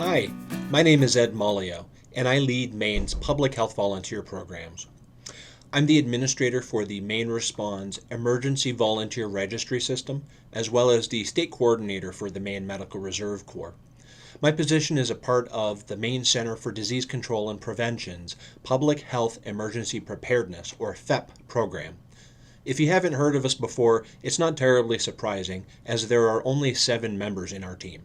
Hi, my name is Ed Molleo, and I lead Maine's public health volunteer programs. I'm the administrator for the Maine Responds Emergency Volunteer Registry System, as well as the state coordinator for the Maine Medical Reserve Corps. My position is a part of the Maine Center for Disease Control and Prevention's Public Health Emergency Preparedness, or PHEP, program. If you haven't heard of us before, it's not terribly surprising, as there are only 7 members in our team.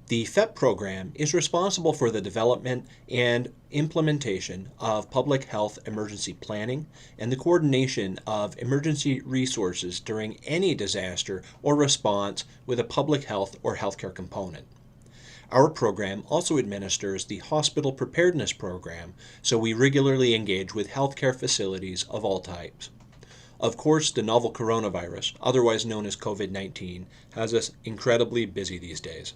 The PHEP program is responsible for the development and implementation of public health emergency planning and the coordination of emergency resources during any disaster or response with a public health or healthcare component. Our program also administers the Hospital Preparedness program, so we regularly engage with healthcare facilities of all types. Of course, the novel coronavirus, otherwise known as COVID-19, has us incredibly busy these days.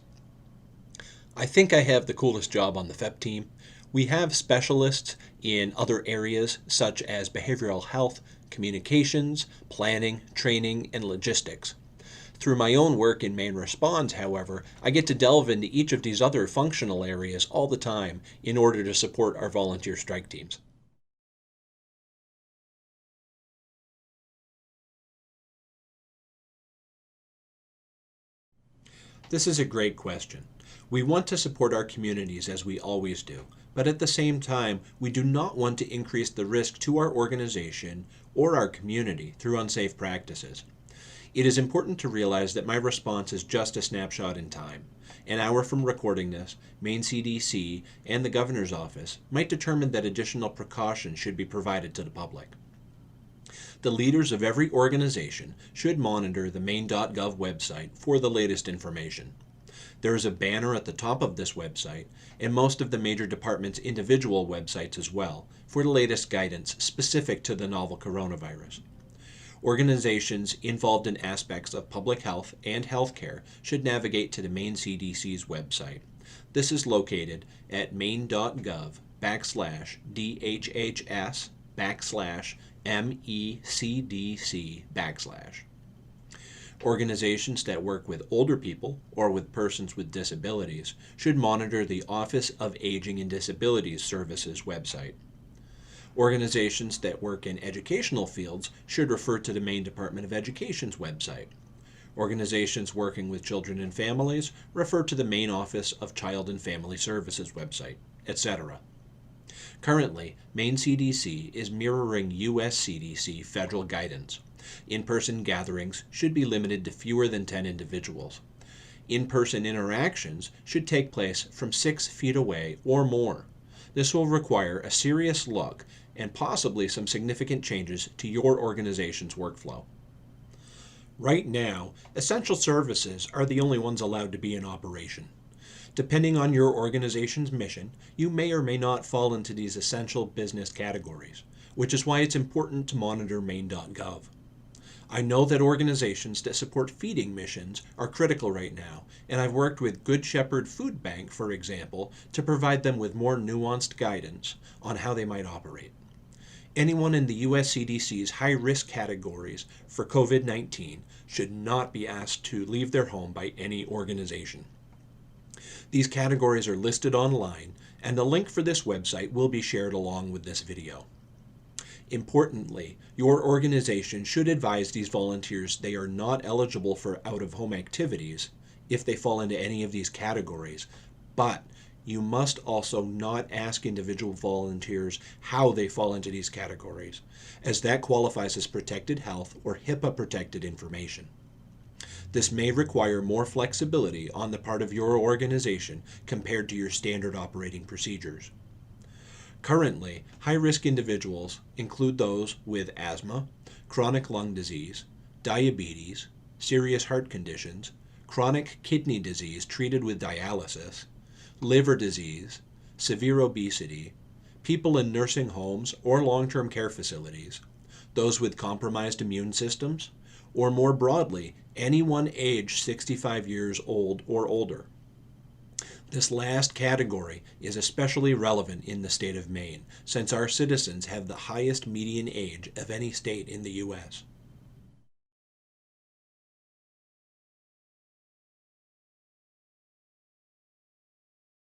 I think I have the coolest job on the PHEP team. We have specialists in other areas such as behavioral health, communications, planning, training, and logistics. Through my own work in Maine Responds, however, I get to delve into each of these other functional areas all the time in order to support our volunteer strike teams. This is a great question. We want to support our communities as we always do, but at the same time, we do not want to increase the risk to our organization or our community through unsafe practices. It is important to realize that my response is just a snapshot in time. An hour from recording this, Maine CDC and the Governor's Office might determine that additional precautions should be provided to the public. The leaders of every organization should monitor the Maine.gov website for the latest information. There is a banner at the top of this website, and most of the major departments' individual websites as well, for the latest guidance specific to the novel coronavirus. Organizations involved in aspects of public health and healthcare should navigate to the Maine CDC's website. This is located at maine.gov/DHHS/MECDC/. Organizations that work with older people or with persons with disabilities should monitor the Office of Aging and Disabilities Services website. Organizations that work in educational fields should refer to the Maine Department of Education's website. Organizations working with children and families refer to the Maine Office of Child and Family Services website, etc. Currently, Maine CDC is mirroring U.S. CDC federal guidance. In-person gatherings should be limited to fewer than 10 individuals. In-person interactions should take place from 6 feet away or more. This will require a serious look and possibly some significant changes to your organization's workflow. Right now, essential services are the only ones allowed to be in operation. Depending on your organization's mission, you may or may not fall into these essential business categories, which is why it's important to monitor Maine.gov. I know that organizations that support feeding missions are critical right now, and I've worked with Good Shepherd Food Bank, for example, to provide them with more nuanced guidance on how they might operate. Anyone in the US CDC's high-risk categories for COVID-19 should not be asked to leave their home by any organization. These categories are listed online, and the link for this website will be shared along with this video. Importantly, your organization should advise these volunteers they are not eligible for out-of-home activities if they fall into any of these categories, but you must also not ask individual volunteers how they fall into these categories, as that qualifies as protected health or HIPAA-protected information. This may require more flexibility on the part of your organization compared to your standard operating procedures. Currently, high-risk individuals include those with asthma, chronic lung disease, diabetes, serious heart conditions, chronic kidney disease treated with dialysis, liver disease, severe obesity, people in nursing homes or long-term care facilities, those with compromised immune systems, or more broadly, anyone aged 65 years old or older. This last category is especially relevant in the state of Maine, since our citizens have the highest median age of any state in the U.S.